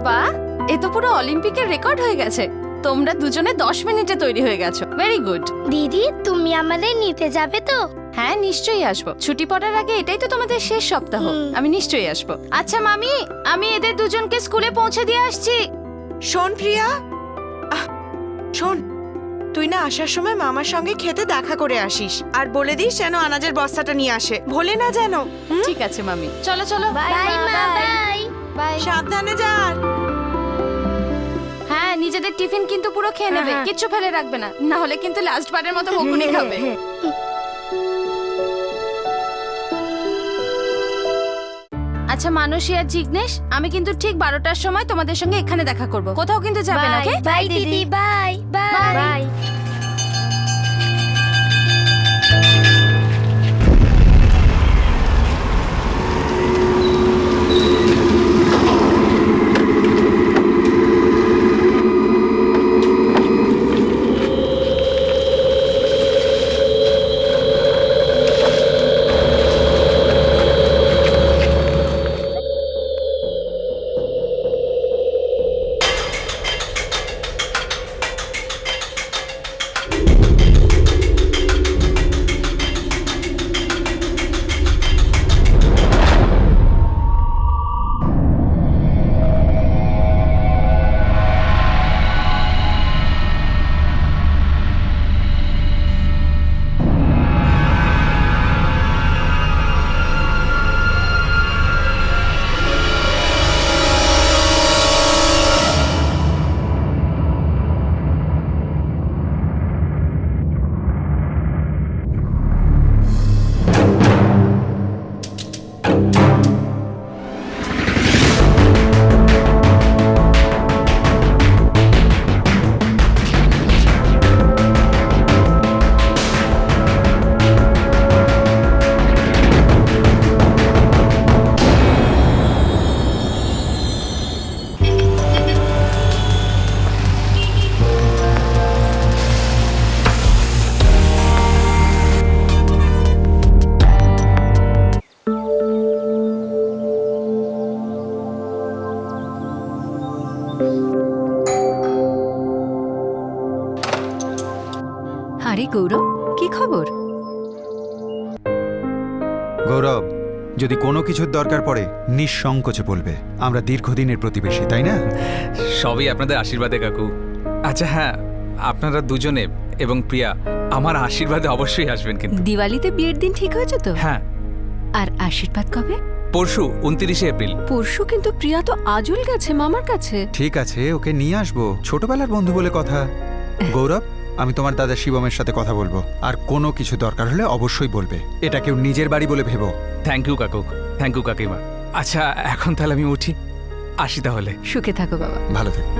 বাহ, এ তো পুরো অলিম্পিকের রেকর্ড হয়ে গেছে। তোমরা দুজনে 10 মিনিটে তৈরি হয়ে গেছো। Very good. দিদি, তুমি আমাদের নিতে যাবে তো? হ্যাঁ, নিশ্চয়ই আসবো। ছুটি পড়ার আগে এটাই তো তোমাদের শেষ সপ্তাহ। আমি নিশ্চয়ই আসবো। আচ্ছা মামি, আমি এদের দুজনকে স্কুলে পৌঁছে দিয়ে আসছি। শোন প্রিয়া, শোন, তুই না আসার সময় মামার সঙ্গে খেতে দেখা করে আসিস, আর বলে দিস যেন আনাজের বস্তাটা নিয়ে আসে, ভোলে না যেন। ঠিক আছে মামি, চলো চলো। বাই মা, বাই। বাই। সাবধানে যা। হ্যাঁ, নিজেদের টিফিন কিন্তু পুরো খেয়ে নেবে, কিচ্ছু ফেলে রাখবে না, না হলে কিন্তু লাস্ট বারের মতো বকুনি খাবে। আচ্ছা মানসী আর জিগ্নেশ, আমি কিন্তু ঠিক 12টার সময় তোমাদের সঙ্গে এখানে দেখা করব। কোথাও কিন্তু যাবে না, ওকে? বাই দিদি, বাই বাই বাই। আরে গৌরব, কি খবর? গৌরব, যদি কোনো কিছুর দরকার পড়ে নিঃসংকোচে বলবে। আমরা দীর্ঘদিনের প্রতিবেশী, তাই না? সবই আপনাদের আশীর্বাদে কাকু। আচ্ছা হ্যাঁ, আপনারা দুজনে এবং প্রিয়া আমার আশীর্বাদে অবশ্যই আসবেন কিন্তু। দিওয়ালিতে বিয়ের দিন ঠিক হয়েছে তো? হ্যাঁ, আর আশীর্বাদ কবে? পরশু 29শে এপ্রিল। পরশু? কিন্তু প্রিয়া তো আজল গেছে মামার কাছে। ঠিক আছে, ওকে নিয়ে আসবো, ছোটবেলার বন্ধু বলে কথা। গৌরব, আমি তোমার দাদা শিবমের সাথে কথা বলবো, আর কোনো কিছু দরকার হলে অবশ্যই বলবে। এটা কেউ নিজের বাড়ি বলে ভেবো। থ্যাংক ইউ কাকু, থ্যাংক ইউ কাকিমা। আচ্ছা এখন তাহলে আমি উঠি, আসি তাহলে। সুখে থাকো বাবা। ভালো থেকো।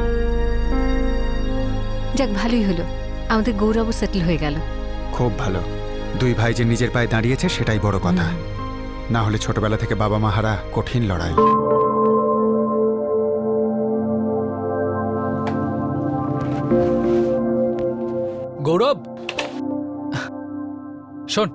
যাক, ভালোই হলো, আমাদের গৌরবও সেটেল হয়ে গেল। খুব ভালো। দুই ভাই যে নিজের পায়ে দাঁড়িয়েছে সেটাই বড় কথা। না হলে ছোটবেলা থেকে বাবা মা হারা কঠিন লড়াই। গৌরব শোন,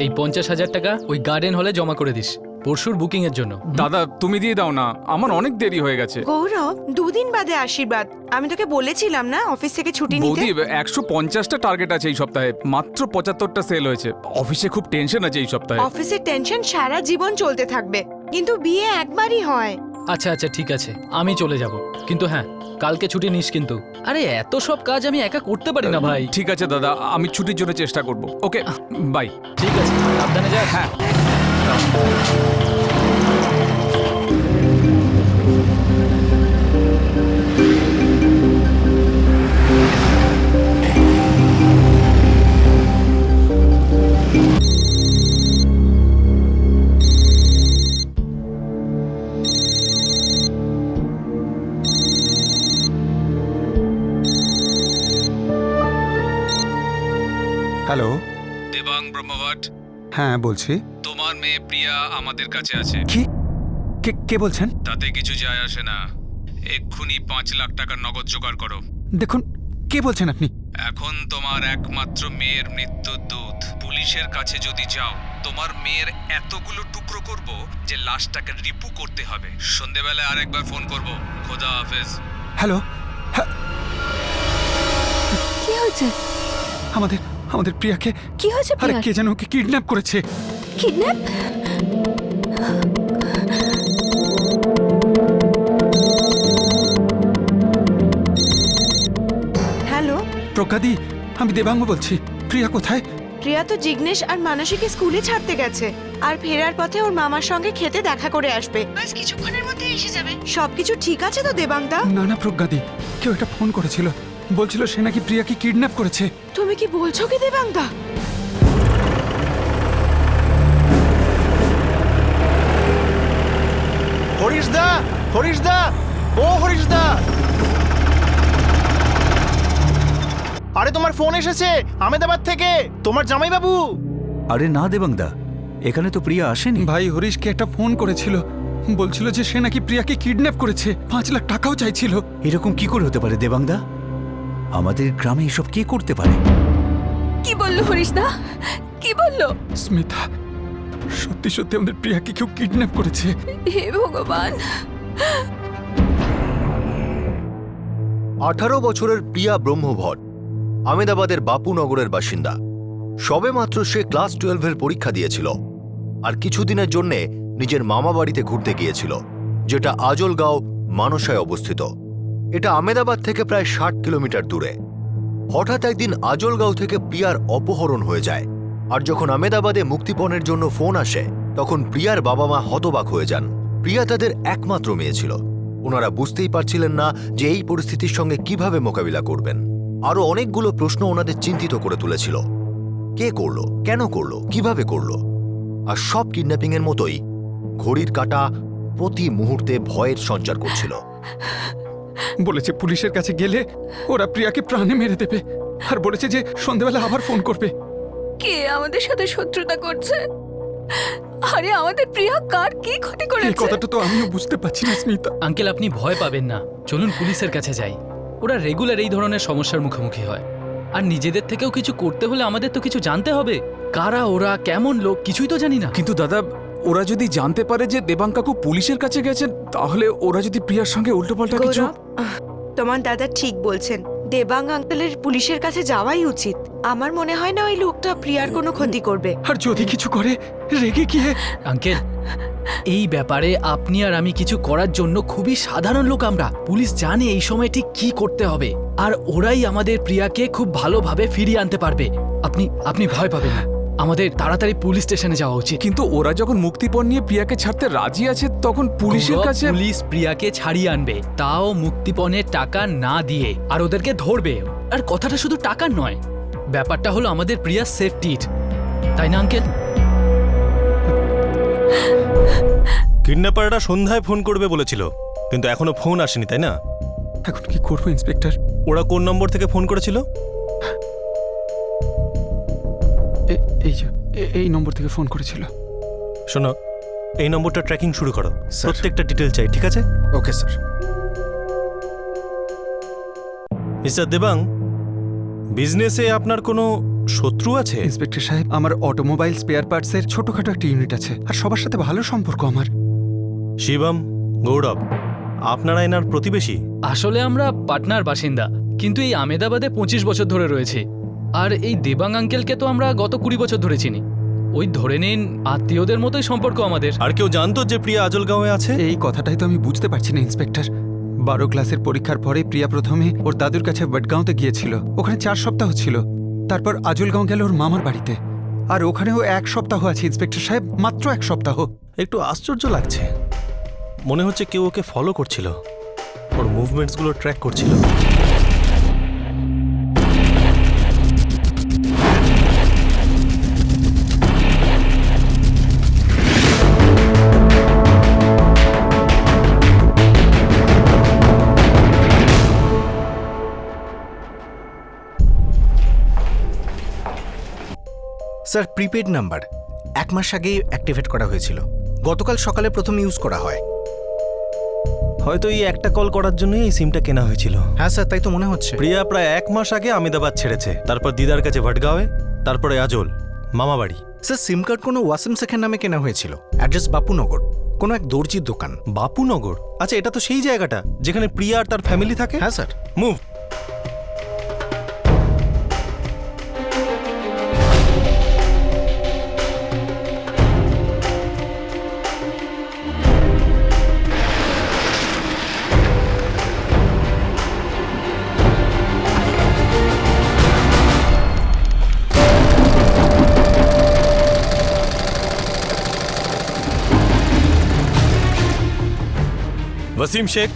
এই 50,000 টাকা ওই গার্ডেন হলে জমা করে দিস পরশুর বুকিং এর জন্য। দাদা তুমি দিয়ে দাও না, আমার অনেক দেরি হয়ে গেছে। গৌরব, 2 দিন বাদে আশীর্বাদ। আমি তোকে বলেছিলাম না অফিস থেকে ছুটি নিতে। বৌদি 150টা টার্গেট আছে এই সপ্তাহে, মাত্র 75টা সেল হয়েছে। অফিসে খুব টেনশন আছে এই সপ্তাহে। অফিসের টেনশন সারা জীবন চলতে থাকবে, কিন্তু বিয়ে একবারই হয়। আচ্ছা আচ্ছা ঠিক আছে, আমি চলে যাব, কিন্তু হ্যাঁ কালকে ছুটি নিস কিন্তু। আরে এত সব কাজ আমি একা করতে পারি না ভাই। ঠিক আছে দাদা, আমি ছুটির জন্য চেষ্টা করব। Okay bye. ঠিক আছে, সাবধানে যা। হ্যাঁ। হ্যালো। দেবাং ব্রহ্মভট্ট। হ্যাঁ বলছি। তোমার মেয়ে প্রিয়া আমাদের কাছে আছে। কি? কে বলছেন? তাতে কিছু যায় আসে না, এক্ষুনি 5 লাখ টাকার নগদ জোগাড় করো। দেখুন, কে বলছেন আপনি? এখন তোমার একমাত্র মেয়ের মৃত্যুর দূত পুলিশের কাছে যদি যাও তোমার মেয়ের এতগুলো টুকরো করব যে লাশটাকে রিপু করতে হবে। সন্ধেবেলায় আরেকবার ফোন করব। খোদা হাফেজ। হ্যালো, কি হয়েছে? আমাদের আমাদের প্রিয়াকে কি হয়েছে আরে প্রিয়ার? কে যেন ওকে কিডন্যাপ করেছে। কিডন্যাপ? হ্যালো, প্রজ্ঞাদি, আমি দেবাঙ্গ বলছি। প্রিয়া কোথায়? প্রিয়া তো জিগ্নেশ আর মানসীকে স্কুলে ছাড়তে গেছে, আর ফেরার পথে ওর মামার সঙ্গে খেতে দেখা করে আসবে। বাস কিছুক্ষণের মধ্যে এসে যাবে। সবকিছু ঠিক আছে তো দেবাংদা? না না প্রজ্ঞাদি, কেউ একটা ফোন করেছিল, বলছিল সে নাকি প্রিয়াকে কিডন্যাপ করেছে। তুমি কি বলছো কি দেবাংদা? হরিশদা, হরিশদা, ও হরিশদা, আরে তোমার ফোন এসেছে আমেদাবাদ থেকে, তোমার জামাইবাবু। আরে না দেবাংদা, এখানে তো প্রিয়া আসেনি। ভাই হরিশকে একটা ফোন করেছিল, বলছিল যে সে নাকি প্রিয়াকে কিডন্যাপ করেছে, 5 লাখ টাকাও চাইছিল। এরকম কি করে হতে পারে দেবাংদা? আমাদের গ্রামে এসব কে করতে পারে? কি বললো হরিশদা? কি বললো? স্মিতা, সত্যি সত্যি আমাদের প্রিয়াকে কেউ কিডন্যাপ করেছে। হে ভগবান! 18 বছরের প্রিয়া ব্রহ্মভট্ট আমেদাবাদের বাপুনগরের বাসিন্দা। সবেমাত্র সে ক্লাস 12-এর পরীক্ষা দিয়েছিল আর কিছুদিনের জন্য নিজের মামা বাড়িতে ঘুরতে গিয়েছিল, যেটা আজলগাঁও মানসায় অবস্থিত। এটা আমেদাবাদ থেকে প্রায় 60 কিলোমিটার দূরে। হঠাৎ একদিন আজলগাঁও থেকে প্রিয়ার অপহরণ হয়ে যায়, আর যখন আমেদাবাদে মুক্তিপণের জন্য ফোন আসে তখন প্রিয়ার বাবা মা হতবাক হয়ে যান। প্রিয়া তাদের একমাত্র মেয়ে ছিল। ওনারা বুঝতেই পারছিলেন না যে এই পরিস্থিতির সঙ্গে কিভাবে মোকাবিলা করবেন। আরও অনেকগুলো প্রশ্ন ওনাদের চিন্তিত করে তুলেছিল। কে করলো, কেন করলো, কিভাবে করলো? আর সব কিডন্যাপিংয়ের মতোই ঘড়ির কাঁটা প্রতি মুহূর্তে ভয়ের সঞ্চার করছিল। বলেছে পুলিশের কাছে গেলে ওরা প্রিয়াকে প্রাণে মেরে দেবে, আর বলেছে যে সন্ধ্যাবেলা আবার ফোন করবে। কে আমাদের সাথে শত্রুতা করছে? আরে আমাদের প্রিয়া কার কি ক্ষতি এই করেছে? কথাটা তো আমিও বুঝতে পারছি না স্মিতা। আঙ্কেল, আপনি ভয় পাবেন না, চলুন পুলিশের কাছে যাই। ওরা রেগুলার এই ধরনের সমস্যার মুখোমুখি হয়, আর নিজেদের থেকেও কিছু করতে হলে আমাদের তো কিছু জানতে হবে। কারা ওরা, কেমন লোক, কিছুই তো জানি না। কিন্তু দাদা, ওরা যদি জানতে পারে যে দেবাং কাকু পুলিশের কাছে গেছেন, তাহলে ওরা যদি প্রিয়ার সঙ্গে উল্টোপাল্টা কিছু। গৌরব, তোমার দাদা ঠিক বলছেন। দেবাং আঙ্কেলের পুলিশের কাছে যাওয়াই উচিত। আমার মনে হয় না ওই লোকটা প্রিয়ার কোনো ক্ষতি করবে। আর যদি কিছু করে, রেগে গিয়ে। আঙ্কেল, এই ব্যাপারে আপনি আর আমি কিছু করার জন্য খুবই সাধারণ লোক আমরা। পুলিশ জানে এই সময় ঠিক কি করতে হবে, আর ওরাই আমাদের প্রিয়াকে খুব ভালোভাবে ফিরিয়ে আনতে পারবে। আপনি ভয় পাবেন না, আমাদের তাড়াতাড়ি পুলিশ স্টেশনে যাওয়া উচিত। কিন্তু ওরা যখন মুক্তিপণ নিয়ে প্রিয়াকে ছাড়তে রাজি আছে, তখন পুলিশের গৌরব, কাছে। পুলিশ প্রিয়াকে ছাড়িয়ে আনবে, তাও মুক্তিপণের টাকা না দিয়ে, আর ওদেরকে ধরবে। আর কথাটা শুধু টাকার নয়, ব্যাপারটা হলো আমাদের প্রিয়ার সেফটির, তাই না আঙ্কেল? কিডন্যাপাররা সন্ধ্যায় ফোন করবে বলেছিল, কিন্তু এখনো ফোন আসেনি, তাই না? এখন কি করবো ইন্সপেক্টর? ওরা কোন নম্বর থেকে ফোন করেছিল? এই নম্বর থেকে ফোন করেছিল। শোনো, এই নম্বরটা ট্র্যাকিং শুরু করো। প্রত্যেকটা ডিটেল চাই, ঠিক আছে? Okay sir. মিস্টার দেবাং, বিজনেসে আপনার কোনো শত্রু আছে? ইন্সপেক্টর সাহেব, আমার অটোমোবাইল স্পেয়ার পার্টসের ছোটখাটো একটা ইউনিট আছে, আর সবার সাথে ভালো সম্পর্ক আমার। শিবম, গৌরব, আপনারা এনার প্রতিবেশী? আসলে আমরা পাটনার বাসিন্দা, কিন্তু এই আমেদাবাদে 25 বছর ধরে রয়েছে। আর এই দেবাং আঙ্কেলকে তো আমরা গত 20 বছর ধরে চিনি। ওই ধরে নিন আত্মীয়দের মতোই সম্পর্ক আমাদের। আর কেউ জানতো যে প্রিয়া আজলগাঁওয়ে আছে? এই কথাটাই তো আমি বুঝতে পারছি না ইন্সপেক্টর। 12 ক্লাসের পরীক্ষার পরে প্রিয়া প্রথমে ওর দাদুর কাছে বটগাঁওতে গিয়েছিল, ওখানে 4 সপ্তাহ ছিল। তারপর আজলগাঁও গেল ওর মামার বাড়িতে, আর ওখানেও 1 সপ্তাহ আছে ইন্সপেক্টর সাহেব, মাত্র 1 সপ্তাহ। একটু আশ্চর্য লাগছে, মনে হচ্ছে কেউ ওকে ফলো করছিল, ওর মুভমেন্টসগুলো ট্র্যাক করছিল। স্যার, প্রিপেড নাম্বার 1 মাস আগে অ্যাক্টিভেট করা হয়েছিল। গতকাল সকালে প্রথম ইউজ করা হয়। হয়তো এই একটা কল করার জন্যই এই সিমটা কেনা হয়েছিল। হ্যাঁ স্যার, তাই তো মনে হচ্ছে। প্রিয়া প্রায় 1 মাস আগে আমেদাবাদ ছেড়েছে, তারপর দিদার কাছে ভটগাঁওয়ে, তারপরে আজল মামাবাড়ি। স্যার, সিম কার্ড কোনো ওয়াসিম শেখের নামে কেনা হয়েছিল। অ্যাড্রেস বাপুনগর, কোনো এক দর্জির দোকান। বাপুনগর? আচ্ছা, এটা তো সেই জায়গাটা যেখানে প্রিয়া আর তার ফ্যামিলি থাকে। হ্যাঁ স্যার। মুভ। ওয়াসিম শেখ।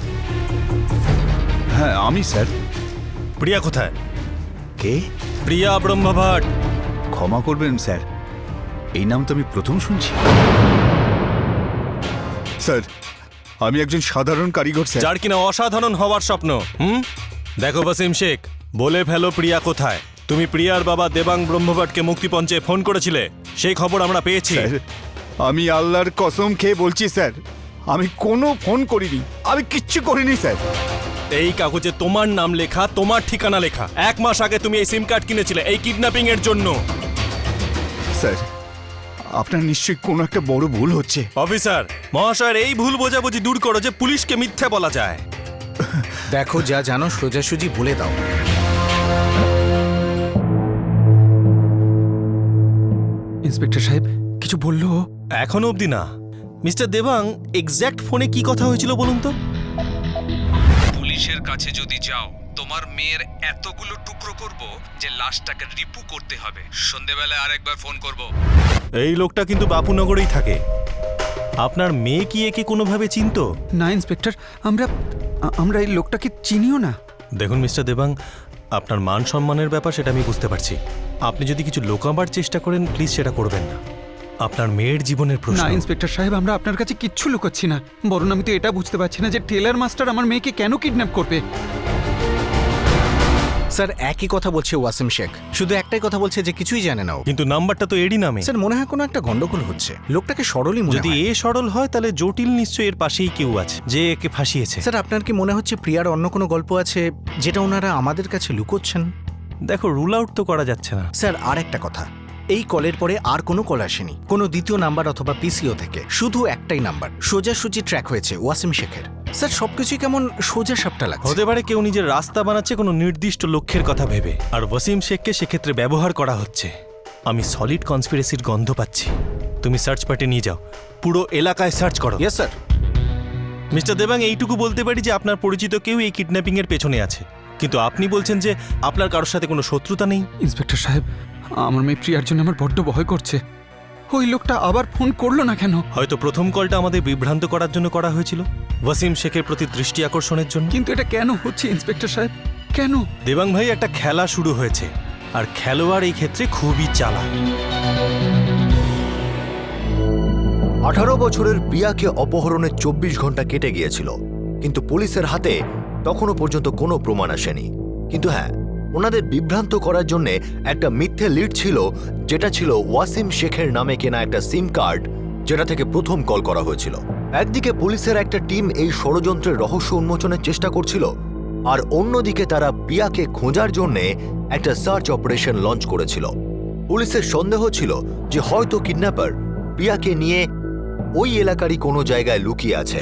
হ্যাঁ আমি স্যার। প্রিয়া কোথায়? কে? প্রিয়া ব্রহ্মভট্ট। ক্ষমা করবেন স্যার, এই নাম তো আমি প্রথম শুনছি। স্যার, আমি একজন সাধারণ কারিগর স্যার। যার কিনা অসাধারণ হওয়ার স্বপ্ন। দেখো ওয়াসিম শেখ, বলে ফেলো প্রিয়া কোথায়। তুমি প্রিয়ার বাবা দেবাং ব্রহ্মভট্টকে মুক্তিপঞ্চে ফোন করেছিলে, সেই খবর আমরা পেয়েছি। স্যার, আমি আল্লাহর কসম খেয়ে বলছি স্যার, আমি কোনো ফোন করিনি, আমি কিচ্ছু করিনি স্যার। এই কাগজে তোমার নাম লেখা, তোমার ঠিকানা লেখা। 1 মাস আগে তুমি এই সিম কার্ড কিনেছিলে এই কিডন্যাপিং এর জন্য। স্যার, আপনার নিশ্চয়ই কোনো একটা বড় ভুল হচ্ছে। অফিসার মহাশয়ের এই ভুল বোঝাবুঝি দূর করো যে পুলিশকে মিথ্যে বলা যায়। দেখো, যা জানো সোজাসুজি বলে দাও। ইন্সপেক্টর সাহেব কিছু বললো? এখনো অবধি না। মিস্টার দেবাং, এক্স্যাক্ট ফোনে কি কথা হয়েছিল বলুন তো? পুলিশের কাছে যদি যাও, তোমার মেয়ের এতগুলো টুকরো করব যে লাশটাকে রিপু করতে হবে। সন্ধেবেলায় আরেকবার ফোন করব। এই লোকটা কিন্তু বাপুনগরেই থাকে। আপনার মেয়ে কি একে কোনোভাবে চিনতো? না ইন্সপেক্টর, আমরা এই লোকটাকে চিনিও না। দেখুন মিস্টার দেবাং, আপনার মান সম্মানের ব্যাপার, সেটা আমি বুঝতে পারছি। আপনি যদি কিছু লোকাবার চেষ্টা করেন, প্লিজ সেটা করবেন না। আপনার মেয়ের জীবনের প্রশ্ন। না ইন্সপেক্টর সাহেব, আমরা আপনার কাছে কিচ্ছু লুকাচ্ছি না। বরং আমি তো এটা বুঝতে পারছি না যে টেলার মাস্টার আমার মেয়েকে কেন কিডন্যাপ করবে। স্যার, একই কথা বলছে ওয়াসিম শেখ, শুধু একটাই কথা বলছে যে কিছুই জানে না ও। কিন্তু নাম্বারটা তো এরই নামে। স্যার, মনে হয় কোনো একটা গন্ডগোল হচ্ছে। লোকটাকে সরলই মনে যদি হয়। এ সরল হয় তাহলে জটিল নিশ্চয়ই এর পাশেই কেউ আছে যে একে ফাঁসিয়েছে। স্যার, আপনার কি মনে হচ্ছে প্রিয়ার অন্য কোনো গল্প আছে যেটা ওনারা আমাদের কাছে লুকোচ্ছেন? দেখো, রুল আউট তো করা যাচ্ছে না। স্যার, আর একটা কথা, এই কলের পরে আর কোনো কল আসেনি, কোনো দ্বিতীয় নাম্বার অথবা পিসিও থেকে। শুধু একটাই নাম্বার সোজাসুজি ট্র্যাক হয়েছে ওয়াসিম শেখের। স্যার, সবকিছুই কেমন সোজা সাপটা লাগছে। হতে পারে কেউ নিজের রাস্তা বানাচ্ছে কোনো নির্দিষ্ট লক্ষ্যের কথা ভেবে, আর ওয়াসিম শেখকে সেক্ষেত্রে ব্যবহার করা হচ্ছে। আমি সলিড কনস্পিরেসির গন্ধ পাচ্ছি। তুমি সার্চ পার্টি নিয়ে যাও, পুরো এলাকায় সার্চ করো। Yes sir. মিস্টার দেবাং, এইটুকু বলতে পারি যে আপনার পরিচিত কেউ এই কিডন্যাপিং এর পেছনে আছে, কিন্তু আপনি বলছেন যে আপনার কারোর সাথে কোনো শত্রুতা নেই। ইন্সপেক্টর সাহেব, আমার মেয়ে প্রিয়ার জন্য আমার বড্ড ভয় করছে। ওই লোকটা আবার ফোন করলো না কেন? হয়তো প্রথম কলটা আমাদের বিভ্রান্ত করার জন্য করা হয়েছিল, ওয়াসিম শেখের প্রতি দৃষ্টি আকর্ষণের জন্য। কিন্তু এটা কেন হচ্ছে ইন্সপেক্টর সাহেব, কেন? দেবাং ভাই, একটা খেলা শুরু হয়েছে, আর খেলোয়াড় এই ক্ষেত্রে খুবই চালাক। 18 বছরের প্রিয়াকে অপহরণে 24 ঘন্টা কেটে গিয়েছিল, কিন্তু পুলিশের হাতে তখনও পর্যন্ত কোনো প্রমাণ আসেনি। কিন্তু হ্যাঁ, ওনাদের বিভ্রান্ত করার জন্য একটা মিথ্যে লিড ছিল, যেটা ছিল ওয়াসিম শেখের নামে কেনা একটা সিম কার্ড, যেটা থেকে প্রথম কল করা হয়েছিল। একদিকে পুলিশের একটা টিম এই ষড়যন্ত্রের রহস্য উন্মোচনের চেষ্টা করছিল, আর অন্যদিকে তারা প্রিয়াকে খোঁজার জন্য একটা সার্চ অপারেশন লঞ্চ করেছিল। পুলিশের সন্দেহ ছিল যে হয়তো কিডন্যাপার প্রিয়াকে নিয়ে ওই এলাকারই কোনো জায়গায় লুকিয়ে আছে।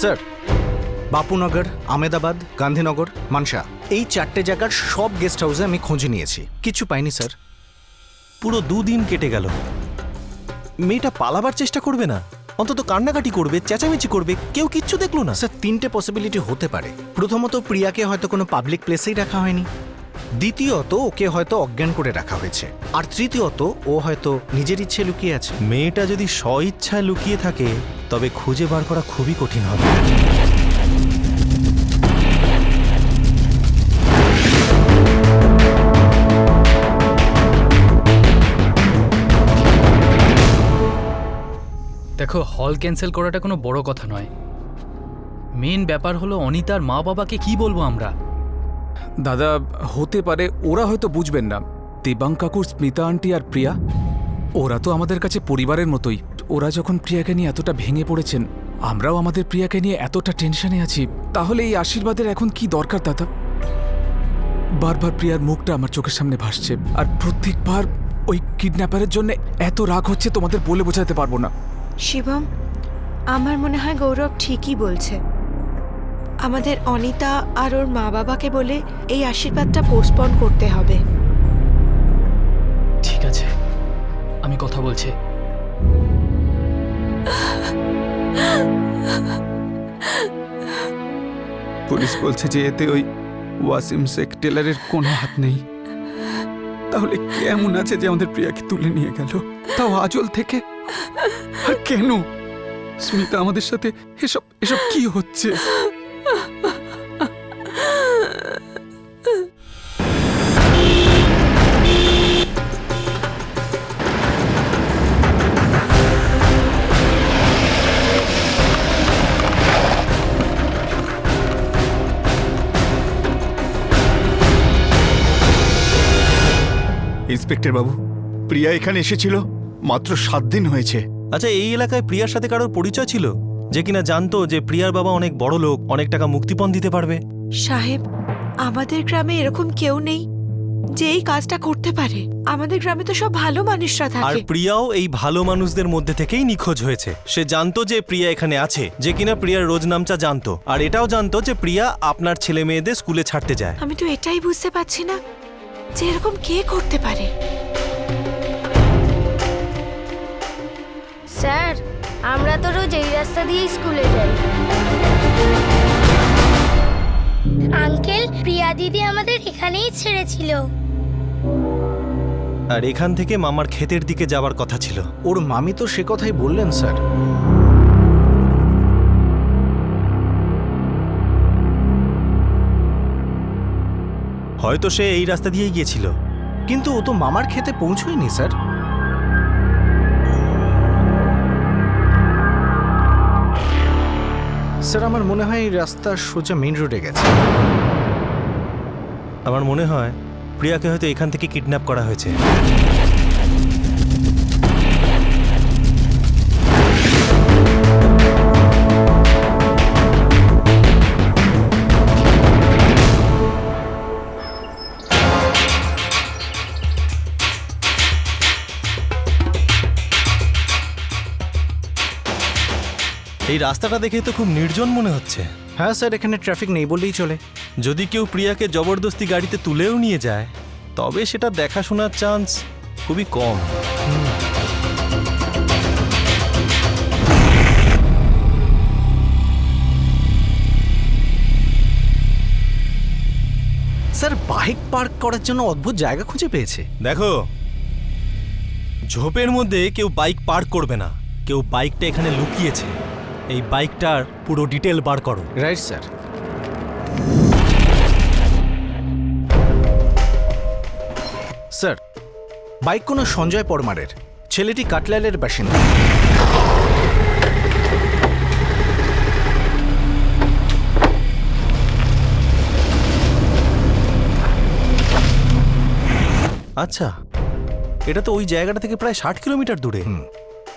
স্যার, বাপুনগর, আমেদাবাদ, গান্ধীনগর, মানসা, এই 4টে জায়গার সব গেস্ট হাউসে আমি খোঁজে নিয়েছি, কিছু পাইনি স্যার। পুরো 2 দিন কেটে গেল। মেয়েটা পালাবার চেষ্টা করবে না, অন্তত কান্নাকাটি করবে, চেঁচামেচি করবে, কেউ কিচ্ছু দেখলো না। স্যার, 3টে পসিবিলিটি হতে পারে। প্রথমত, প্রিয়াকে হয়তো কোনো পাবলিক প্লেসেই রাখা হয়নি। দ্বিতীয়ত ওকে হয়তো অজ্ঞান করে রাখা হয়েছে, আর তৃতীয়ত ও হয়তো নিজের ইচ্ছে লুকিয়ে আছে। মেয়েটা যদি স্বইচ্ছায় লুকিয়ে থাকে তবে খুঁজে বার করা খুবই কঠিন হবে। দেখো, হল ক্যান্সেল করাটা কোনো বড় কথা নয়। মেন ব্যাপার হলো অনিতার মা বাবাকে কি বলবো আমরা। দাদা, হতে পারে ওরা হয়তো বুঝবেন না। দেবাঙ্গ কাকুর স্মিতা আন্টি আর প্রিয়া, ওরা তো আমাদের কাছে পরিবারের মতোই। ওরা যখন প্রিয়াকে নিয়ে এতটা ভেঙে পড়েছেন, আমরাও আমাদের প্রিয়াকে নিয়ে এতটা টেনশনে আছি, তাহলে এই আশীর্বাদের এখন কি দরকার দাদা? বারবার প্রিয়ার মুখটা আমার চোখের সামনে ভাসছে, আর প্রত্যেকবার ওই কিডন্যাপারের জন্য এত রাগ হচ্ছে তোমাদের বলে বোঝাতে পারবো না। শিবম, আমার মনে হয় গৌরব ঠিকই বলছে। আমাদের অনিতা আর ওর মা বাবাকে বলে এই আশীর্বাদটা পোস্টপন করতে হবে। ঠিক আছে, আমি কথা বলছি। পুলিশ বলছে যে এতে ওই ওয়াসিম শেখ টেলারের কোনো হাত নেই। তাহলে কেমন আছে যে আমাদের প্রিয়াকে তুলে নিয়ে গেল, তাও আজল থেকে? আর কেন স্মিতা আমাদের সাথে এসব এসব কি হচ্ছে? ইন্সপেক্টর বাবু, প্রিয়া এখানে এসেছিল মাত্র 7 দিন হয়েছে। আচ্ছা, এই এলাকায় প্রিয়ার সাথে কারোর পরিচয় ছিল যে কিনা জানতো যে প্রিয়ার বাবা অনেক বড় লোক, অনেক টাকা মুক্তিপণ দিতে পারবে? সাহেব, আমাদের গ্রামে এরকম কেউ নেই যে এই কাজটা করতে পারে। আমাদের গ্রামে তো সব ভালো মানুষরা আর থাকে। প্রিয়াও এই ভালো মানুষদের মধ্যে থেকেই নিখোঁজ হয়েছে। সে জানতো যে প্রিয়া এখানে আছে, যে কিনা প্রিয়ার রোজ নামটা জানতো, আর এটাও জানতো যে প্রিয়া আপনার ছেলে মেয়েদের স্কুলে ছাড়তে যায়। আমি তো এটাই বুঝতে পারছি না যে এরকম কে করতে পারে। স্যার, আমরা তো রোজ এই রাস্তা দিয়ে স্কুলে যাই। আঙ্কেল, প্রিয়া দিদি আমাদের এখানেই ছেড়েছিল। আর এখান থেকে মামার ক্ষেতের দিকে যাওয়ার কথা ছিল। ওর মামি তো সে কথাই বললেন স্যার। হয়তো সে এই রাস্তা দিয়েই গিয়েছিল। কিন্তু ও তো মামার খেতে পৌঁছয়নি স্যার। স্যার, আমার মনে হয় এই রাস্তা সোজা মেইন রোডে গেছে। আমার মনে হয় প্রিয়াকে হয়তো এখান থেকে কিডন্যাপ করা হয়েছে। এই রাস্তাটা দেখে তো খুব নির্জন মনে হচ্ছে। হ্যাঁ স্যার, এখানে ট্রাফিক নেই বললেই চলে। যদি কেউ প্রিয়াকে জবরদস্তি গাড়িতে তুলেও নিয়ে যায়, তবে সেটা দেখাশোনার চান্স খুবই কম। স্যার, বাইক পার্ক করার জন্য অদ্ভুত জায়গা খুঁজে পেয়েছে। দেখো, ঝোপের মধ্যে কেউ বাইক পার্ক করবে না। কেউ বাইকটা এখানে লুকিয়েছে। এই বাইকটার পুরো ডিটেল বার করো। Right sir. স্যার, বাইক কোনো সঞ্জয় পরমারের। ছেলেটি কাটলাইলের বাসিন্দা। আচ্ছা, এটা তো ওই জায়গাটা থেকে প্রায় 60 কিলোমিটার দূরে।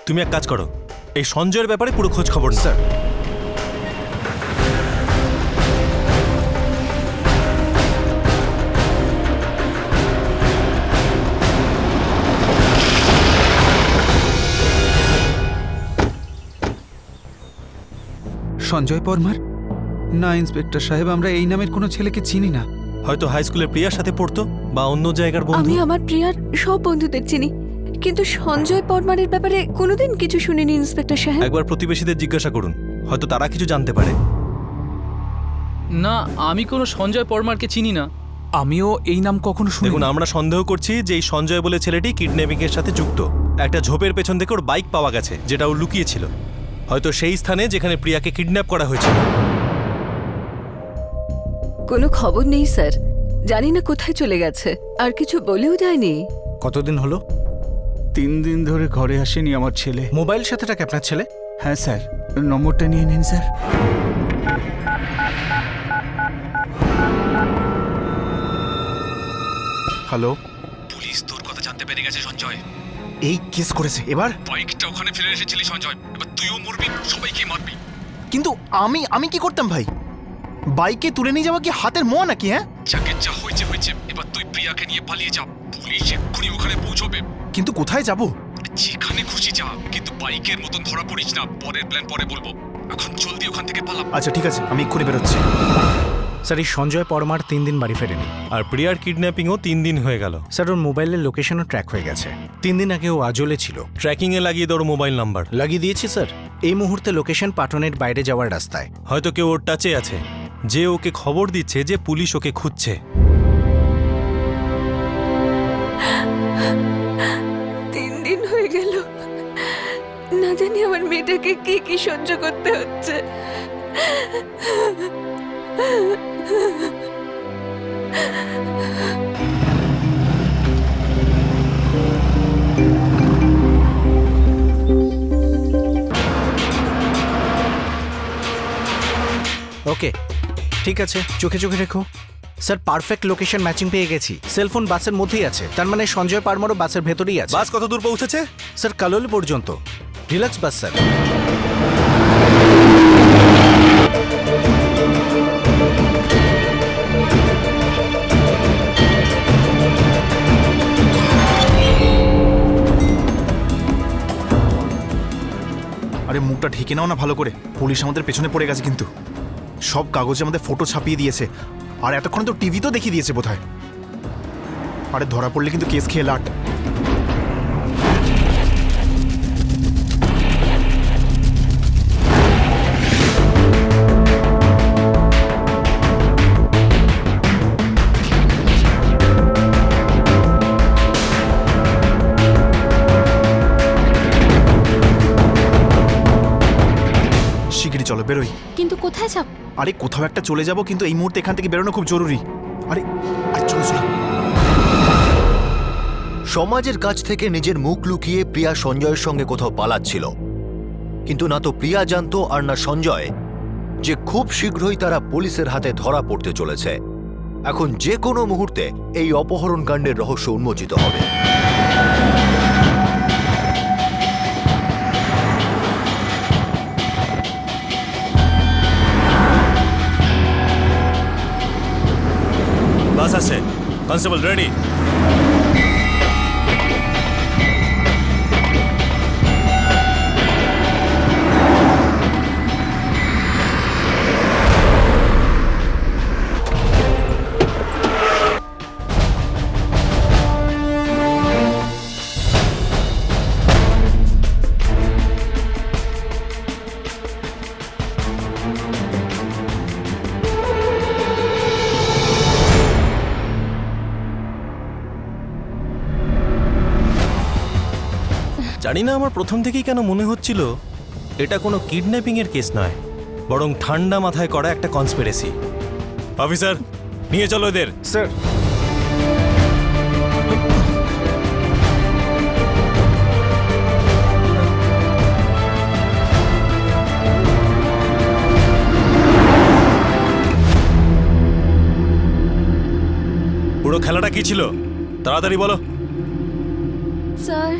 তুমি এক কাজ করো, এই সঞ্জয়ের ব্যাপারে পুরো খোঁজ খবর নাও। স্যার, সঞ্জয় পরমার? না ইন্সপেক্টর সাহেব, আমরা এই নামের কোনো ছেলেকে চিনি না। হয়তো হাই স্কুলে প্রিয়ার সাথে পড়তো বা অন্য জায়গার বন্ধু। আমি আমার প্রিয়ার সব বন্ধুদের চিনি, কিন্তু সঞ্জয় পরমারের ব্যাপারে কোনোদিন কিছু শুনিনি ইন্সপেক্টর সাহেব। একবার প্রতিবেশীদের জিজ্ঞাসা করুন, হয়তো তারা কিছু জানতে পারে। না, আমি কোনো সঞ্জয় পরমারকে চিনি না। আমিও এই নাম কখনো শুনি। দেখুন, আমরা সন্দেহ করছি যে এই সঞ্জয় বলে ছেলেটি কিডন্যাপিং এর সাথে যুক্ত। একটা ঝোপের পেছন থেকে ওর বাইক পাওয়া গেছে, যেটা ও লুকিয়েছিল, হয়তো সেই স্থানে যেখানে প্রিয়াকে কিডন্যাপ করা হয়েছিল। কোনো খবর নেই স্যার, জানি না কোথায় চলে গেছে, আর কিছু বলেও যায়নি। কতদিন হলো? 3 দিন ধরে ঘরে আসেনি আমার ছেলে। মোবাইল সাথে থাকে আপনার ছেলে? হ্যাঁ স্যার, নম্বরটা নিয়ে নিন স্যার। হ্যালো, পুলিশ তোর কথা জানতে পেরে গেছে সঞ্জয়। এই কেস করেছে এবার? বাইকটা ওখানে ফেলে এসেছিলি সঞ্জয়, এবার তুইও মরবি, সবাইকে মারবি। কিন্তু আমি কি করতাম ভাই? বাইকে তুলে নিয়ে যাওয়া কি হাতের মোয়া নাকি? হ্যাঁ, যাকে যা হয়েছে হয়েছে, এবার তুই প্রিয়াকে নিয়ে পালিয়ে যা, পুলিশ এক্ষুনি ওখানে পৌঁছবে। কিন্তু কোথায় যাব? যেখানে খুশি যা, কিন্তু বাইকের মতন ধরা পড়িস না। পরের প্ল্যান পরে বলবো, এখন জলদি ওখান থেকে পালা। আচ্ছা ঠিক আছে, আমি এক্ষুনি বেরোচ্ছি। স্যার, এই সঞ্জয় পরমার 3 দিন বাড়ি ফেরেনি। আর প্রিয়ার কিডন্যাপিংও 3 দিন হয়ে গেল। স্যার, ওর মোবাইলের লোকেশনও ট্র্যাক হয়ে গেছে। 3 দিন আগে ও আজলে ছিল। ট্র্যাকিংয়ে লাগিয়ে দেওয়ার মোবাইল নাম্বার লাগিয়ে দিয়েছি স্যার। এই মুহূর্তে লোকেশন পাটনের বাইরে যাওয়ার রাস্তায়। হয়তো কেউ ওর টাচে আছে, যে ওকে খবর দিচ্ছে যে পুলিশ ওকে খুঁজছে। 3 দিন হয়ে গেল, না জানি আমার মেয়েটাকে কি কি সহ্য করতে হচ্ছে। ওকে, ঠিক আছে, চোখে চোখে রেখো। স্যার, পারফেক্ট লোকেশন ম্যাচিং পেয়ে গেছি। সেলফোন বাসের মধ্যেই আছে, তার মানে সঞ্জয় পারমারও বাসের ভেতরেই আছে। বাস কত দূর পৌঁছেছে? স্যার, কালোল পর্যন্ত। রিল্যাক্স বাস স্যার। আরে মুখটা ঢেকে নাও না ভালো করে, পুলিশ আমাদের পেছনে পড়ে গেছে কিন্তু। সব কাগজে আমাদের ফটো ছাপিয়ে দিয়েছে, আর এতক্ষণ তো টিভিতেও দেখিয়ে দিয়েছে বোধহয়। আরে ধরা পড়লে কিন্তু কেস খেয়ে লাট। শিগগিরই চলো, বেরোই। কিন্তু কোথায় যাব? আরে কোথাও একটা চলে যাব, কিন্তু এই মুহূর্তে এখান থেকে বেরোনো খুব জরুরি। আরে আরে চলো চলো। সমাজের কাছ থেকে নিজের মুখ লুকিয়ে প্রিয়া সঞ্জয়ের সঙ্গে কোথাও পালাচ্ছিল, কিন্তু না তো প্রিয়া জানতো আর না সঞ্জয় যে খুব শীঘ্রই তারা পুলিশের হাতে ধরা পড়তে চলেছে। এখন যে কোনো মুহূর্তে এই অপহরণ কাণ্ডের রহস্য উন্মোচিত হবে। বাস আসছে, কনস্টেবল রেডি। জানি না আমার প্রথম থেকেই কেন মনে হচ্ছিল এটা কোনো কিডন্যাপিং এর কেস নয়, বরং ঠান্ডা মাথায় করা একটা কনস্পিরেসি। অফিসার, নিয়ে চলো এদের। স্যার, পুরো খেলাটা কি ছিল? তাড়াতাড়ি বলো। স্যার,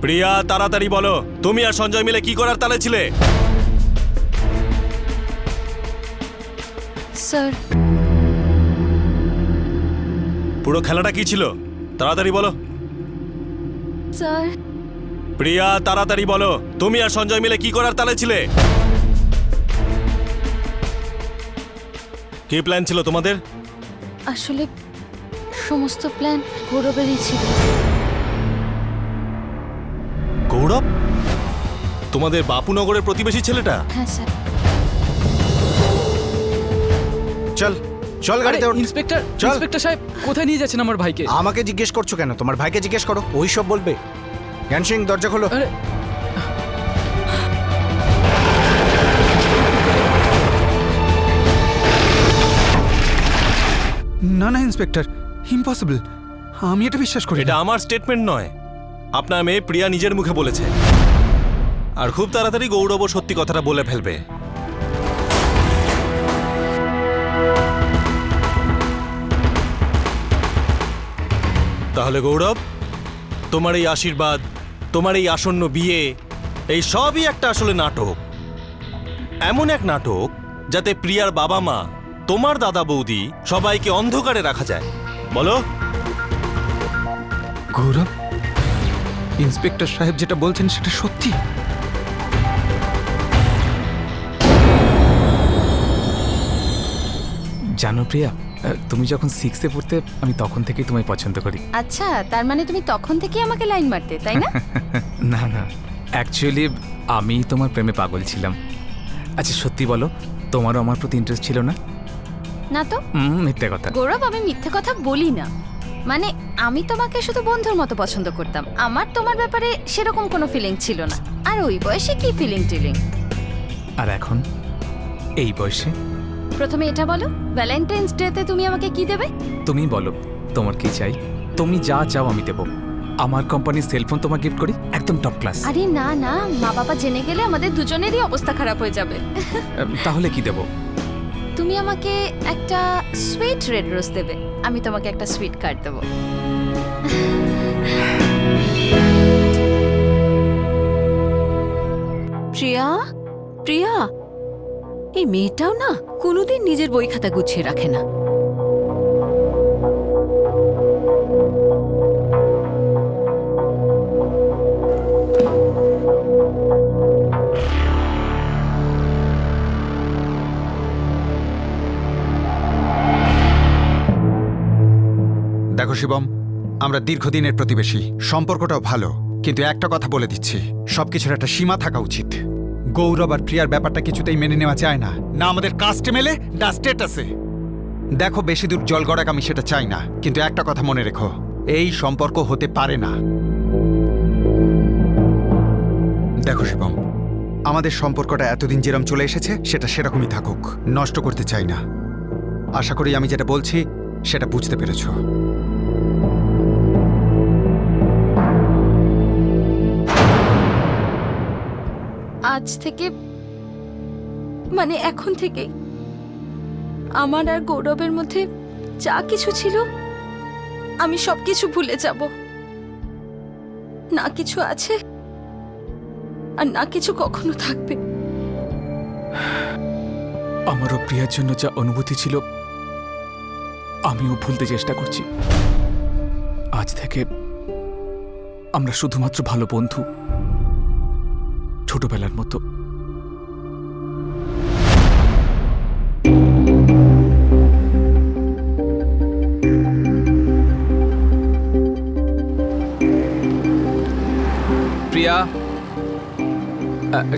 প্রিয়া, তাড়াতাড়ি বলো, তুমি আর সঞ্জয় মিলে কি করার তালে ছিলে? স্যার, পুরো খেলাটা কি ছিল? তাড়াতাড়ি বলো। স্যার, প্রিয়া, তাড়াতাড়ি বলো, তুমি আর সঞ্জয় মিলে কি করার তালে ছিলে? কি প্ল্যান ছিল তোমাদের? আসলে সমস্ত প্ল্যান গৌরবেরই ছিল। গৌরব? তোমাদের বাপুনগরের প্রতিবেশী ছেলেটা? হ্যাঁ স্যার। চল চল গাড়িতে ওঠ। ইন্সপেক্টর চল। ইন্সপেক্টর সাহেব কোথায় নিয়ে যাচ্ছেন আমার ভাইকে? আমাকে জিজ্ঞেস করছো কেন? তোমার ভাইকে জিজ্ঞেস করো, ওই সব বলবে। জ্ঞান সিং, দরজা খোলো। আরে না না ইন্সপেক্টর, ইম্পসিবল। আমি এটা বিশ্বাস করি এটা না। আমার স্টেটমেন্ট নয়, আপনার মেয়ে প্রিয়া নিজের মুখে বলেছে। আর খুব তাড়াতাড়ি গৌরবও সত্যি কথাটা বলে ফেলবে। তাহলে গৌরব, তোমার এই আশীর্বাদ, তোমার এই আসন্ন বিয়ে, এই সবই একটা আসলে নাটক। এমন এক নাটক যাতে প্রিয়ার বাবা মা, তোমার দাদা বৌদি সবাইকে অন্ধকারে রাখা যায়। বলো? গৌরব, ইন্সপেক্টর সাহেব যেটা বলছেন সেটা সত্যি? জানো প্রিয়া, তুমি যখন 6-এ পড়তে আমি তখন থেকেই তোমায় পছন্দ করি। আচ্ছা, তার মানে তুমি তখন থেকেই আমাকে লাইন মারতে, তাই না? না না, অ্যাকচুয়ালি আমি তোমার প্রেমে পাগল ছিলাম। আচ্ছা সত্যি বলো, তোমারও আমার প্রতি ইন্টারেস্ট ছিল না? না তো। মিথ্যে কথা। গৌরব, আমি মিথ্যে কথা বলি না। মানে আমি তোমাকে শুধু বন্ধুর মতো পছন্দ করতাম, আমার তোমার ব্যাপারে সেরকম কোনো ফিলিং ছিল না। আর ওই বয়সে কি ফিলিং টিলিং? আর এখন এই বয়সে? প্রথমে এটা বলো, ভ্যালেন্টাইন্স ডেতে তুমি আমাকে কি দেবে? তুমি বলো তোমার কি চাই। তুমি যা চাও আমি দেবো। আমার কোম্পানির সেলফোন তোমার গিফট করি, একদম টপ ক্লাস। আরে না না, মা বাবা জেনে গেলে আমাদের দুজনেরই অবস্থা খারাপ হয়ে যাবে। তাহলে কি দেবো? তুমি আমাকে একটা সুইট রেড রোজ দেবে, আমি তোমাকে একটা সুইট কার্ড দেবো। প্রিয়া, প্রিয়া, এই মেয়েটাও না কোনোদিন নিজের বই খাতা গুছিয়ে রাখে না। দেখো শিবম, আমরা দীর্ঘদিনের প্রতিবেশী, সম্পর্কটাও ভালো, কিন্তু একটা কথা বলে দিচ্ছি, সবকিছুর একটা সীমা থাকা উচিত। গৌরব আর প্রিয়ার ব্যাপারটা কিছুতেই মেনে নেওয়া যায় না, না আমাদের কাস্টে মেলে না স্টেটাসে। দেখো, বেশি দূর জল গড়াক আমি সেটা চাই না, কিন্তু একটা কথা মনে রেখো, এই সম্পর্ক হতে পারে না। দেখো শিবম, আমাদের সম্পর্কটা এতদিন যেরকম চলে এসেছে সেটা সেরকমই থাকুক, নষ্ট করতে চাই না। আশা করি আমি যেটা বলছি সেটা বুঝতে পেরেছো। আজ থেকে, মানে এখন থেকে, আমার আর গৌরবের মধ্যে যা কিছু ছিল আমি সবকিছু ভুলে যাব। না কিছু আছে আর না কিছু কখনো থাকবে। আমারও প্রিয়ার জন্য যা অনুভূতি ছিল আমিও ভুলতে চেষ্টা করছি। আজ থেকে আমরা শুধুমাত্র ভালো বন্ধু, ছোটবেলার মতো। প্রিয়া,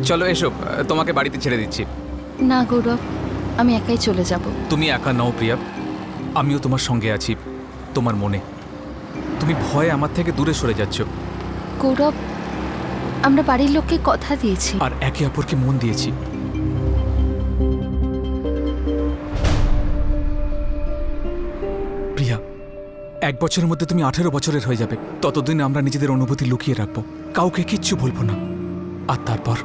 চলো এসো, তোমাকে বাড়িতে ছেড়ে দিচ্ছি। না গৌরব, আমি একাই চলে যাব। তুমি একা নও প্রিয়া, আমিও তোমার সঙ্গে আছি, তোমার মনে। তুমি ভয়ে আমার থেকে দূরে সরে যাচ্ছ। গৌরব, আমরা বাড়ির লোককে কথা দিয়েছি আর একে অপরকে মন দিয়েছি। প্রিয়া, 1 বছরের মধ্যে তুমি 18 বছরের হয়ে যাবে। ততদিন আমরা নিজেদের অনুভূতি লুকিয়ে রাখবো, কাউকে কিচ্ছু বলবো না। আর তারপর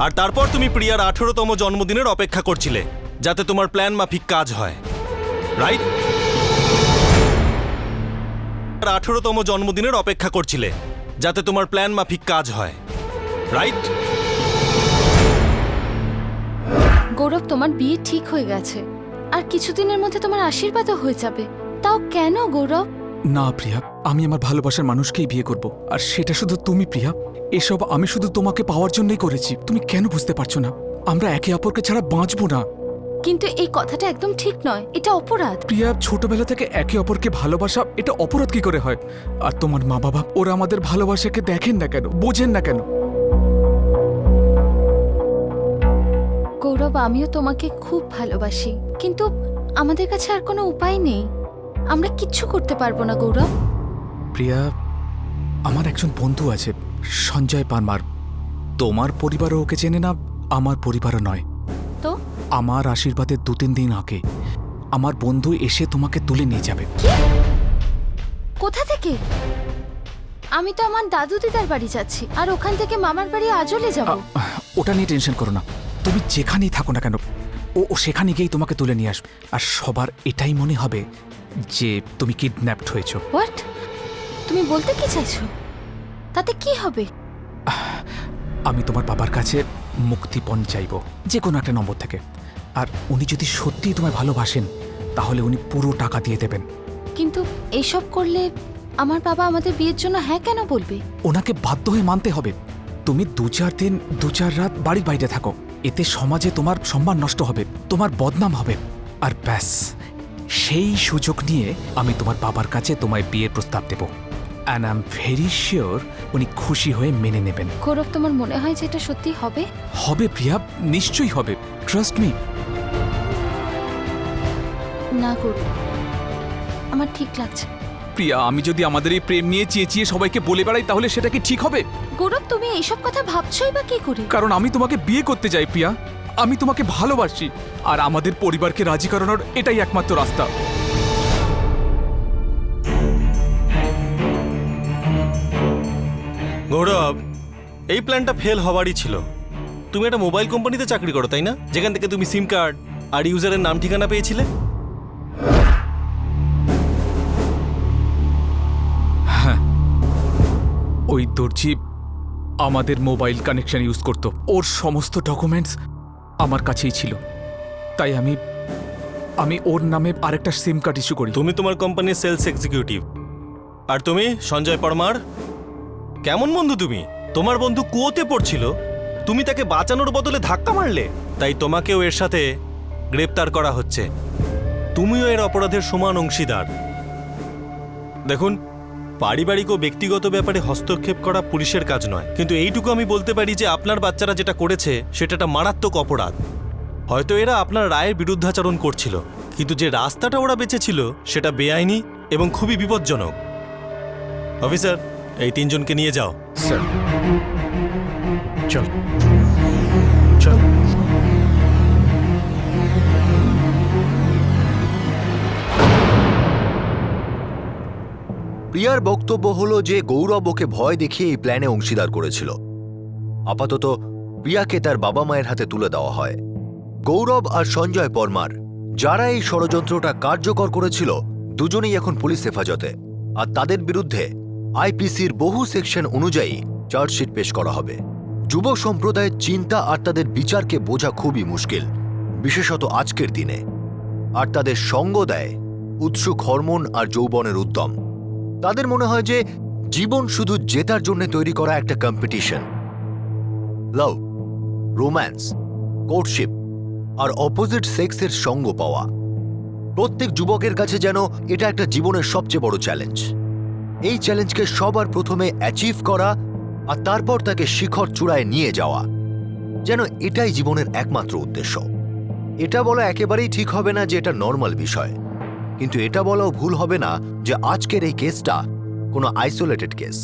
আর তারপর তুমি প্রিয়ার 18তম জন্মদিনের অপেক্ষা করছিলে যাতে তোমার প্ল্যান মাফিক কাজ হয়, রাইট? 18তম জন্মদিনের অপেক্ষা করছিলে যাতে তোমার প্ল্যান মাফিক কাজ হয়, রাইট? গৌরব, তোমার বিয়ে ঠিক হয়ে গেছে, আর কিছুদিনের মধ্যে তোমার আশীর্বাদও হয়ে যাবে। তাও কেন গৌরব? না প্রিয়া, আমি আমার ভালোবাসার মানুষকেই বিয়ে করব, আর সেটা শুধু তুমি প্রিয়া। এসব আমি শুধু তোমাকে পাওয়ার জন্যই করেছি। তুমি কেন বুঝতে পারছো না? আমরা একে অপরকে ছাড়া বাঁচবো না। কিন্তু এই কথাটা একদম ঠিক নয়, এটা অপরাধ। প্রিয়া, ছোটবেলা থেকে একে অপরকে ভালোবাসা এটা অপরাধ কি করে হয়? আর তোমার মা বাবা, ওরা আমাদের ভালোবাসাকে দেখেন না কেন, বোঝেন না কেন? গৌরব, আমিও তোমাকে খুব ভালোবাসি, কিন্তু আমাদের কাছে আর কোনো উপায় নেই। আমরা কিচ্ছু করতে পারবো না গৌরব। প্রিয়া, আমার একজন বন্ধু আছে, সঞ্জয় পারমার। তোমার পরিবারও ওকে চেনে না, আমার পরিবারও নয়। তো আমার আশীর্বাদের 2-3 দিন আগে আমার বন্ধু এসে তোমাকে তুলে নিয়ে যাবে। কোথা থেকে? আমি তো আমার দাদু দিদার বাড়ি যাচ্ছি, আর ওখান থেকে মামার বাড়ি আজলে যাব। ওটা নিয়ে টেনশন করো না, তুমি যেখানেই থাকো না কেন ও সেখানে গিয়েই তোমাকে তুলে নিয়ে আসবে। আর সবার এটাই মনে হবে যে তুমি কিডন্যাপড হয়েছো। হোয়াট? তুমি বলতে কি চাইছো? তাতে কি হবে? আমি তোমার বাবার কাছে মুক্তিপণ চাইব, যে কোনো একটা নম্বর থেকে। আর উনি যদি সত্যিই তোমায় ভালোবাসেন তাহলে উনি পুরো টাকা দিয়ে দেবেন। কিন্তু এসব করলে আমার বাবা আমাদের বিয়ের জন্য হ্যাঁ কেন বলবে? ওনাকে বাধ্য হয়ে মানতে হবে। তুমি 2-4 দিন 2-4 রাত বাড়ির বাইরে থাকো, এতে সমাজে তোমার সম্মান নষ্ট হবে, তোমার বদনাম হবে। আর ব্যাস, সেই সুযোগ নিয়ে আমি তোমার বাবার কাছে তোমায় বিয়ের প্রস্তাব দেব। And I am very sure উনি খুশি হয়ে মেনে নেবেন। গৌরব, তোমার মনে হয় যে এটা সত্যি হবে? হবে প্রিয়া, নিশ্চয়ই হবে, ট্রাস্ট মি। না গৌরব, আমার ঠিক লাগছে। প্রিয়া, আমি যদি আমাদের এই প্রেম নিয়ে চেঁচিয়ে সবাইকে বলে বেড়াই তাহলে সেটা কি ঠিক হবে? গৌরব, তুমি এইসব কথা ভাবছোই বা কি করে? কারণ আমি তোমাকে বিয়ে করতে চাই প্রিয়া, আমি তোমাকে ভালোবাসি, আর আমাদের পরিবারকে রাজি করানোর এটাই একমাত্র রাস্তা। গৌরব, এই প্ল্যানটা ফেল হওয়ারই ছিল। তুমি একটা মোবাইল কোম্পানিতে চাকরি করো, তাই না? যেখান থেকে তুমি সিম কার্ড আর ইউজারের নাম ঠিকানা পেয়েছিলে। হ্যাঁ, ওই দর্জি আমাদের মোবাইল কানেকশন ইউজ করত, ওর সমস্ত ডকুমেন্টস আমার কাছেই ছিল, তাই আমি ওর নামে আরেকটা সিম কার্ড ইস্যু করি। তুমি তোমার কোম্পানির সেলস এক্সিকিউটিভ, আর তুমি সঞ্জয় পরমার কেমন বন্ধু? তুমি তোমার বন্ধু কুয়োতে পড়ছিল, তুমি তাকে বাঁচানোর বদলে ধাক্কা মারলে, তাই তোমাকেও এর সাথে গ্রেপ্তার করা হচ্ছে। তুমিও এর অপরাধের সমান অংশীদার। দেখুন, পারিবারিক ও ব্যক্তিগত ব্যাপারে হস্তক্ষেপ করা পুলিশের কাজ নয়, কিন্তু এইটুকু আমি বলতে পারি যে আপনার বাচ্চারা যেটা করেছে সেটা একটা মারাত্মক অপরাধ। হয়তো এরা আপনার রায়ের বিরুদ্ধাচরণ করছিল, কিন্তু যে রাস্তাটা ওরা বেঁচেছিল সেটা বেআইনি এবং খুবই বিপজ্জনক। অফিসার, এই 3 জনকে নিয়ে যাও। স্যার চল চল। প্রিয়ার বক্তব্য হলো যে গৌরব ওকে ভয় দেখিয়ে এই প্ল্যানে অংশীদার করেছিল। আপাতত প্রিয়াকে তার বাবা মায়ের হাতে তুলে দেওয়া হয়। গৌরব আর সঞ্জয় পরমার, যারা এই ষড়যন্ত্রটা কার্যকর করেছিল, দুজনেই এখন পুলিশ হেফাজতে, আর তাদের বিরুদ্ধে আইপিসির বহু সেকশন অনুযায়ী চার্জশিট পেশ করা হবে। যুব সম্প্রদায়ের চিন্তা আর তাদের বিচারকে বোঝা খুবই মুশকিল, বিশেষত আজকের দিনে। আর তাদের সঙ্গ দেয় উৎসুক হরমোন আর যৌবনের উদ্যম। তাদের মনে হয় যে জীবন শুধু জেতার জন্য তৈরি করা একটা কম্পিটিশন। লাভ, রোম্যান্স, কোর্টশিপ আর অপোজিট সেক্সের সঙ্গ পাওয়া প্রত্যেক যুবকের কাছে যেন এটা একটা জীবনের সবচেয়ে বড় চ্যালেঞ্জ। এই চ্যালেঞ্জকে সবার প্রথমে অ্যাচিভ করা আর তারপর তাকে শিখর চূড়ায় নিয়ে যাওয়া, যেন এটাই জীবনের একমাত্র উদ্দেশ্য। এটা বলা একেবারেই ঠিক হবে না যে এটা নর্মাল বিষয়, কিন্তু এটা বলাও ভুল হবে না যে আজকের এই কেসটা কোনো আইসোলেটেড কেস।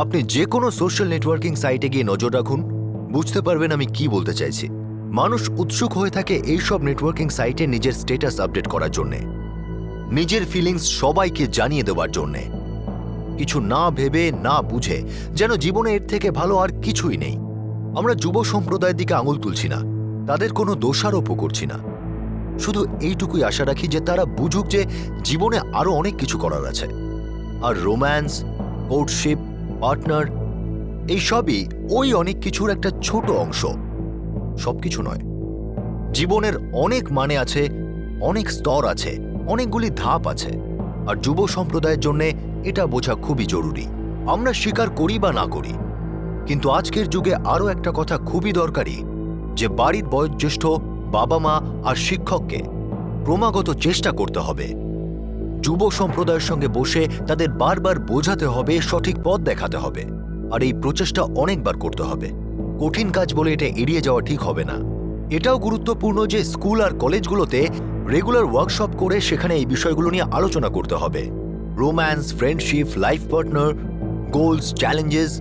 আপনি যে কোনো সোশ্যাল নেটওয়ার্কিং সাইটে গিয়ে নজর রাখুন, বুঝতে পারবেন আমি কি বলতে চাইছি। মানুষ উৎসুক হয়ে থাকে এইসব নেটওয়ার্কিং সাইটে নিজের স্ট্যাটাস আপডেট করার জন্যে, নিজের ফিলিংস সবাইকে জানিয়ে দেওয়ার জন্যে, কিছু না ভেবে না বুঝে, যেন জীবনে এর থেকে ভালো আর কিছুই নেই। আমরা যুব সম্প্রদায়ের দিকে আঙুল তুলছি না, তাদের কোনো দোষারোপও করছি না, শুধু এইটুকুই আশা রাখি যে তারা বুঝুক যে জীবনে আরো অনেক কিছু করার আছে। আর রোম্যান্স, কোর্টশিপ, পার্টনার, এই সবই ওই অনেক কিছুর একটা ছোট অংশ, সবকিছু নয়। জীবনের অনেক মানে আছে, অনেক স্তর আছে, অনেকগুলি ধাপ আছে, আর যুব সম্প্রদায়ের জন্য এটা বোঝা খুবই জরুরি। আমরা স্বীকার করি বা না করি, কিন্তু আজকের যুগে আরও একটা কথা খুবই দরকারি, যে বাড়ির বয়োজ্যেষ্ঠ বাবা মা আর শিক্ষককে ক্রমাগত চেষ্টা করতে হবে, যুব সম্প্রদায়ের সঙ্গে বসে তাদের বারবার বোঝাতে হবে, সঠিক পথ দেখাতে হবে, আর এই প্রচেষ্টা অনেকবার করতে হবে। কঠিন কাজ বলে এটা এড়িয়ে যাওয়া ঠিক হবে না। এটাও গুরুত্বপূর্ণ যে স্কুল আর কলেজগুলোতে রেগুলার ওয়ার্কশপ করে সেখানে এই বিষয়গুলো নিয়ে আলোচনা করতে হবে। Romance, friendship, life partner, goals, challenges,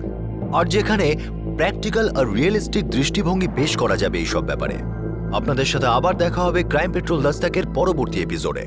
আর যেখানে প্র্যাকটিক্যাল আর রিয়েলিস্টিক দৃষ্টিভঙ্গি পেশ করা যাবে এইসব ব্যাপারে। আপনাদের সাথে আবার দেখা হবে ক্রাইম পেট্রোল দাস্তাকের পরবর্তী এপিসোডে।